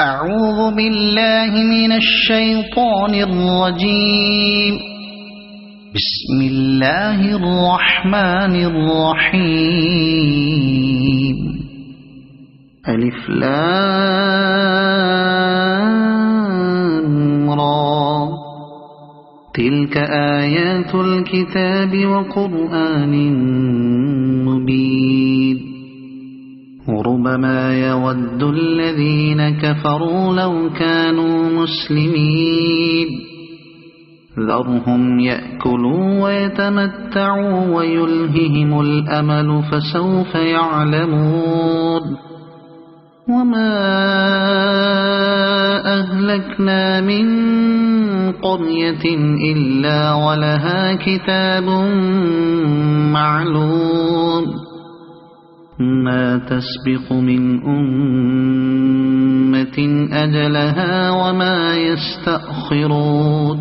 أعوذ بالله من الشيطان الرجيم. بسم الله الرحمن الرحيم. ألف لام را. تلك آيات الكتاب وقرآن مبين. ربما يود الذين كفروا لو كانوا مسلمين. ذرهم يأكلوا ويتمتعوا ويلههم الأمل فسوف يعلمون. وما أهلكنا من قرية إلا ولها كتاب معلوم. ما تسبق من أمة أجلها وما يستأخرون.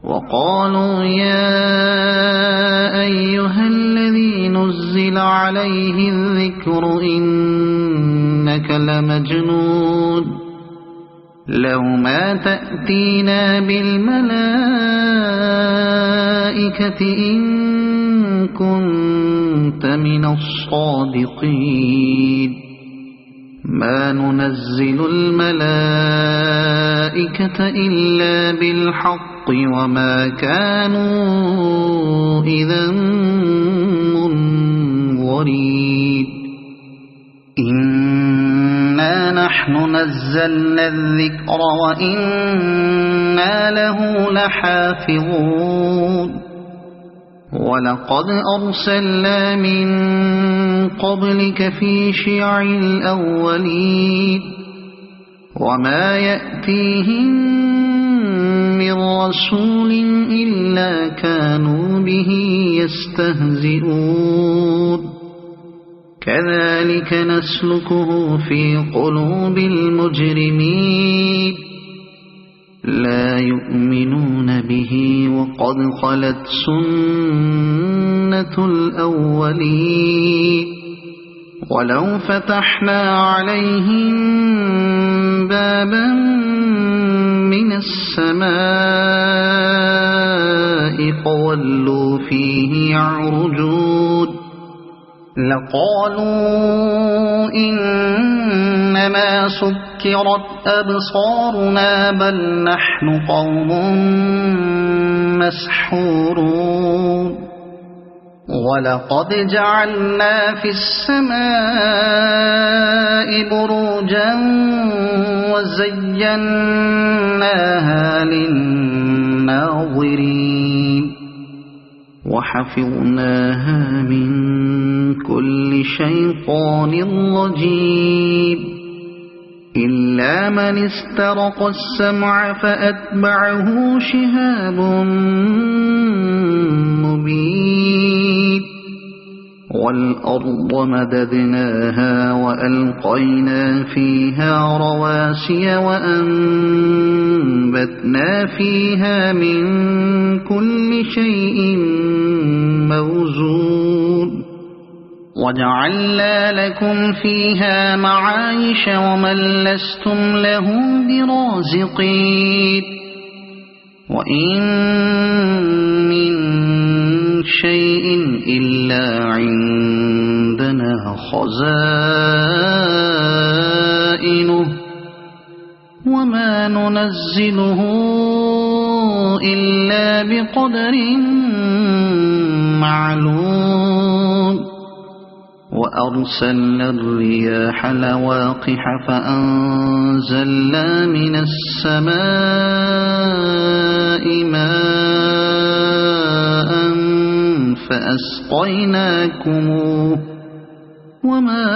وقالوا يا أيها الذي نزل عليه الذكر إنك لمجنون. لو ما تأتينا بالملائكة إن كنت من الصادقين. ما ننزل الملائكة إلا بالحق وما كانوا إذا منظرين. إنا نحن نزلنا الذكر وإنا له لحافظون. ولقد أرسلنا من قبلك في شيع الأولين. وما يأتيهم من رسول إلا كانوا به يستهزئون. كذلك نسلكه في قلوب المجرمين. لا يؤمنون به وقد خلت سنة الأولين. ولو فتحنا عليهم بابا من السماء فولوا فيه يعرجون. لقالوا إنما سكرت أبصارنا بل نحن قوم مسحورون. ولقد جعلنا في السماء بروجا وزيناها للناظرين. وحفظناها من كل شيطان رجيم. إلا من استرق السمع فأتبعه شهاب مبين. والأرض مددناها وألقينا فيها رواسي وأنبتنا فيها من كل شيء موزون. وجعلنا لكم فيها معايش ومن لستم له برازقين. وإن من شيء إلا عندنا خزائنه وما ننزله إلا بقدر معلوم. وأرسلنا الرياح لواقح فأنزلنا من السماء ماء فأسقيناكموه وما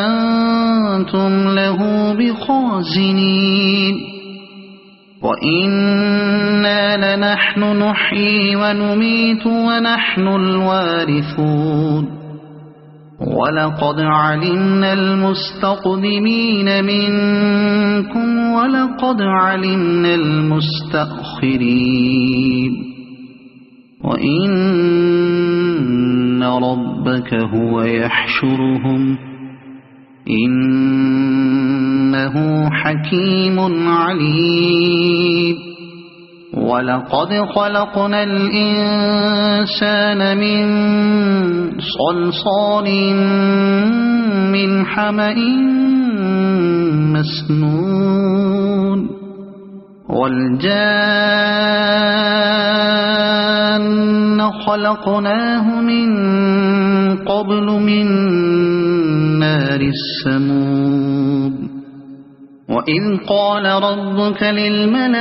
أنتم له بخازنين. وإنا لنحن نحيي ونميت ونحن الوارثون. ولقد علمنا المستقدمين منكم ولقد علمنا المستأخرين. وإن ربك هو يحشرهم إن إنه حكيم عليم ولقد خلقنا الإنسان من صلصال من حمأ مسنون والجان خلقناه من قبل من نار السموم وإذ قال ربك للملائكة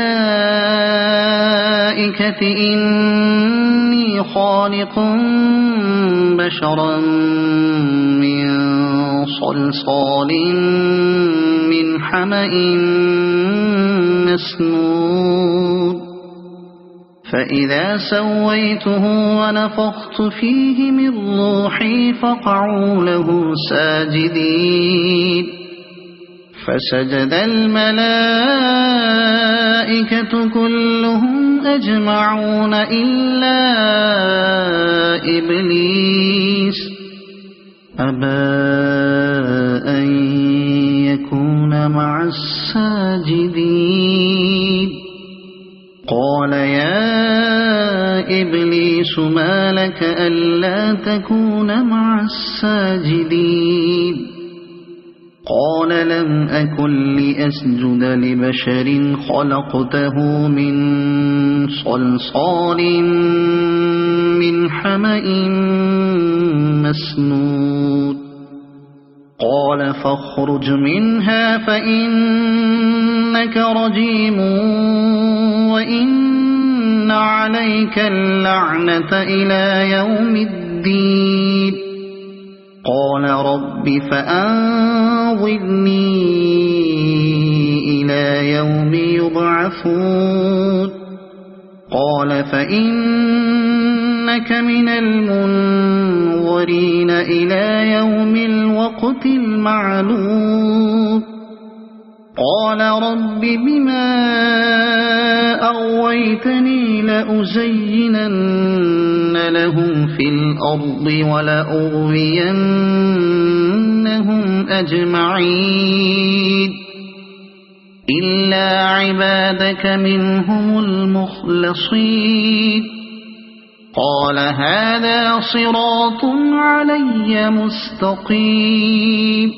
إني خالق بشرا من صلصال من حمأ مسنون فإذا سويته ونفخت فيه من روحي فقعوا له ساجدين فسجد الملائكة كلهم أجمعون إلا إبليس أبى أن يكون مع الساجدين قال يا إبليس ما لك ألا تكون مع الساجدين قال لم أكن لأسجد لبشر خلقته من صلصال من حمأ مسنون قال فاخرج منها فإنك رجيم وإن عليك اللعنة إلى يوم الدين قال رب فأنظرني إلى يوم يبعثون قال فإنك من المنظرين إلى يوم الوقت المعلوم قال رب بما أغويتني لأزينن لهم في الأرض ولأغوينهم أجمعين إلا عبادك منهم المخلصين قال هذا صراط علي مستقيم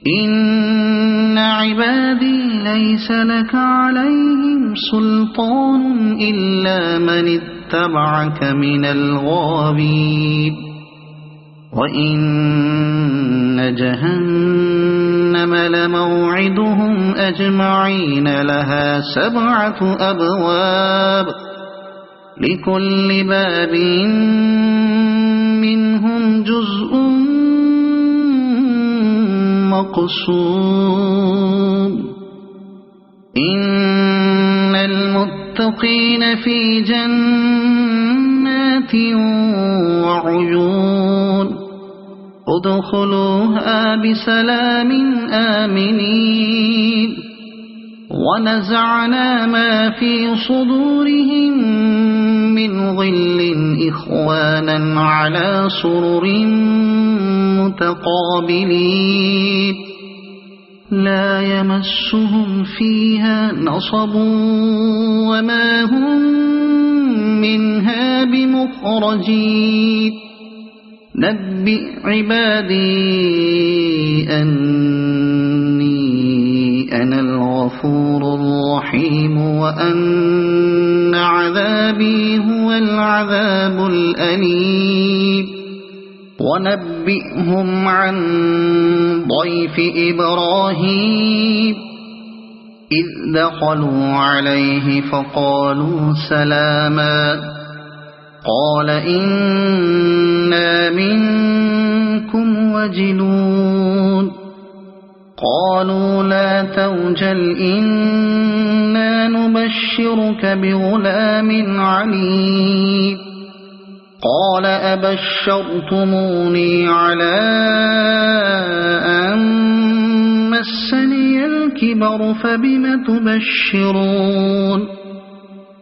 إن عبادي ليس لك عليهم سلطان إلا من اتبعك من الغاوين وإن جهنم لموعدهم أجمعين لها 7 أبواب لكل باب منهم جزء مقسوم إن المتقين في جنات وعيون ادخلوها بسلام آمنين ونزعنا ما في صدورهم من غل إخوانا على سرر متقابلين لا يمسهم فيها نصب وما هم منها بمخرجين نبئ عبادي أني أنا الغفور الرحيم وأن عذابي هو العذاب الأليم ونبئهم عن ضيف إبراهيم إذ دخلوا عليه فقالوا سلاما قال إنا منكم وجلون قالوا لا توجل إنا نبشرك بغلام عليم قال أبشرتموني على أن مسني الكبر فبم تبشرون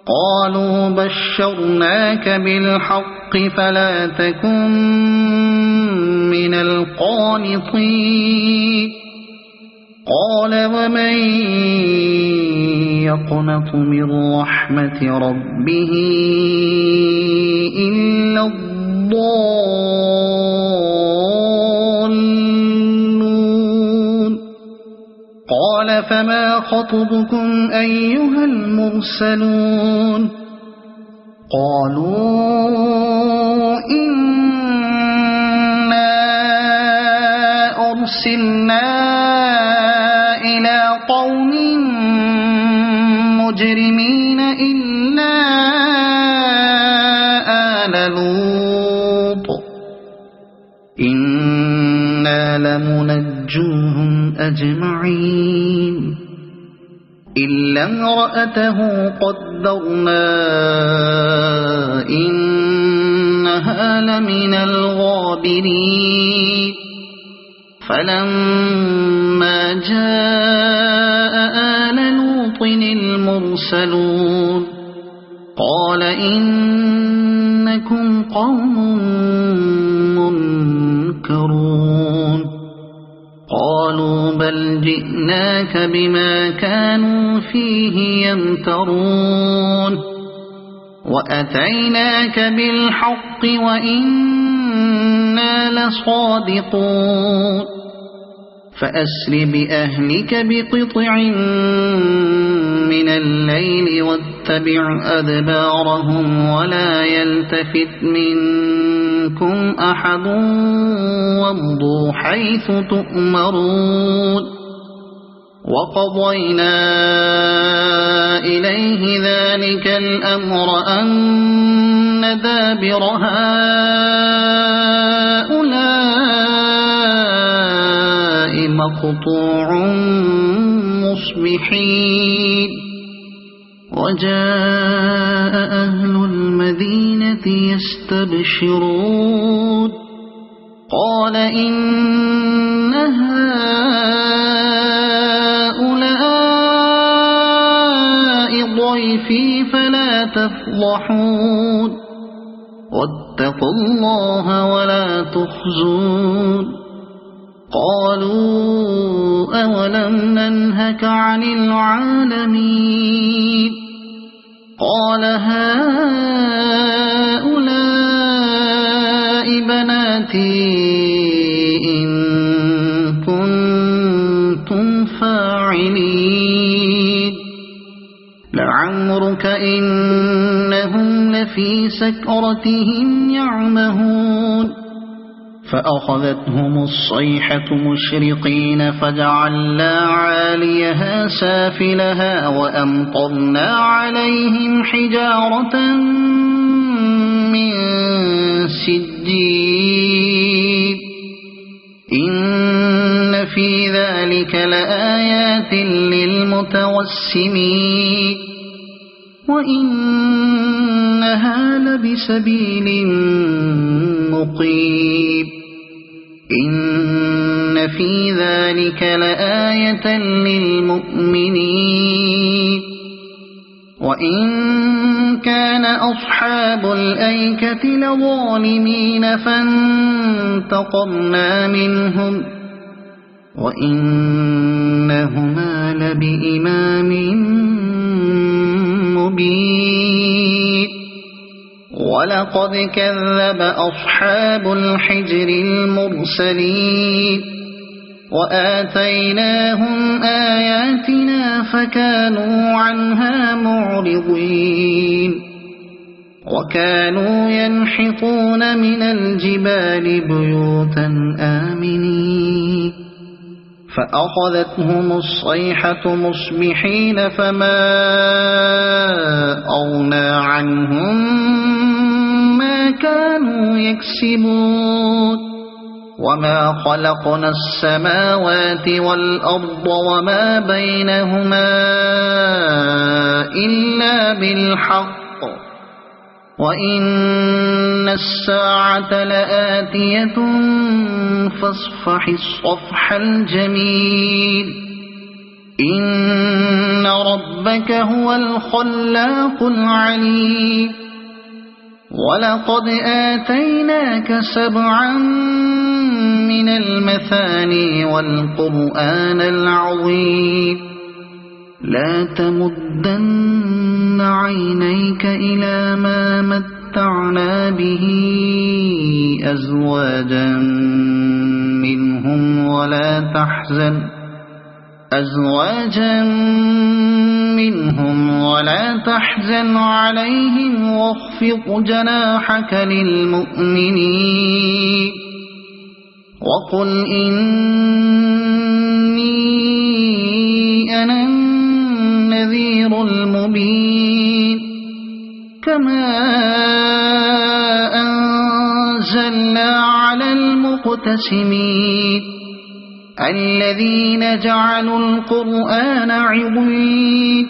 قالوا بشرناك بالحق فلا تكن من القانطين قال ومن يقنط من رحمة ربه إلا الضالون قال فما خطبكم أيها المرسلون قالوا إنا أرسلنا إلى قوم مجرمين إلا آل لوط إنا لمنجوهم أجمعين إلا امرأته قدرنا إنها لمن الغابرين فلما جاء آل لوط المرسلون قال إنكم قوم منكرون قالوا بل جئناك بما كانوا فيه يمترون وأتيناك بالحق وإنا لصادقون فأسر بأهلك بقطع من الليل واتبع أدبارهم ولا يلتفت منكم أحد وامضوا حيث تؤمرون وقضينا إليه ذلك الأمر أن دابر هؤلاء مقطوع مصبحين وجاء أهل المدينة يستبشرون قال إن هؤلاء ضيفي فلا تفضحون واتقوا الله ولا تخزون قالوا أولم ننهك عن العالمين قال هؤلاء بناتي إن كنتم فاعلين لعمرك إنهم لفي سكرتهم يعمهون فأخذتهم الصيحة مشرقين فجعلنا عاليها سافلها وأمطرنا عليهم حجارة من سجيل إن في ذلك لآيات للمتوسمين وإنها لبسبيل مقيم إن في ذلك لآية للمؤمنين وإن كان أصحاب الأيكة لظالمين فانتقمنا منهم وإنهما لبإمام مبين ولقد كذب أصحاب الحجر المرسلين وآتيناهم آياتنا فكانوا عنها معرضين وكانوا ينحطون من الجبال بيوتا آمنين فأخذتهم الصيحة مصبحين فما أغنى عنهم ما كانوا يكسبون وما خلقنا السماوات والأرض وما بينهما إلا بالحق وإن الساعة لآتية فاصفح الصفح الجميل إن ربك هو الخلاق العليم ولقد آتيناك 7 من المثاني والقرآن العظيم لا تمدن عينيك إلى ما متعنا به أزواجا منهم ولا تحزن عليهم واخفض جناحك للمؤمنين وقل إني أنا النذير المبين كما أنزلنا على المقتسمين الذين جعلوا القرآن عضين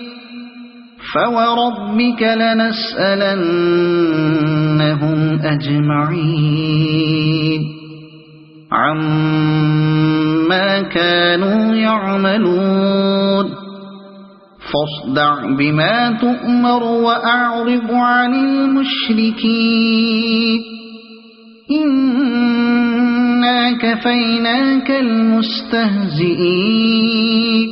فوربك لنسألنهم أجمعين عما كانوا يعملون فاصدع بما تؤمر وأعرض عن المشركين إنا كفيناك المستهزئين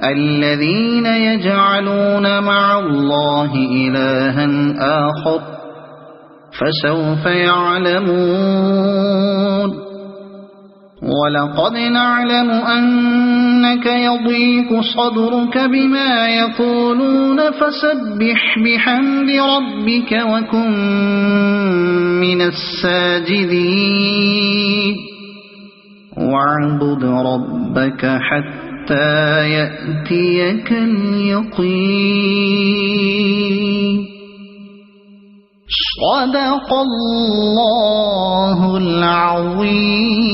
الذين يجعلون مع الله إلها آخر فسوف يعلمون ولقد نعلم أنك يضيق صدرك بما يقولون فسبح بحمد ربك وكن من الساجدين واعبد ربك حتى يأتيك اليقين صدق الله العظيم.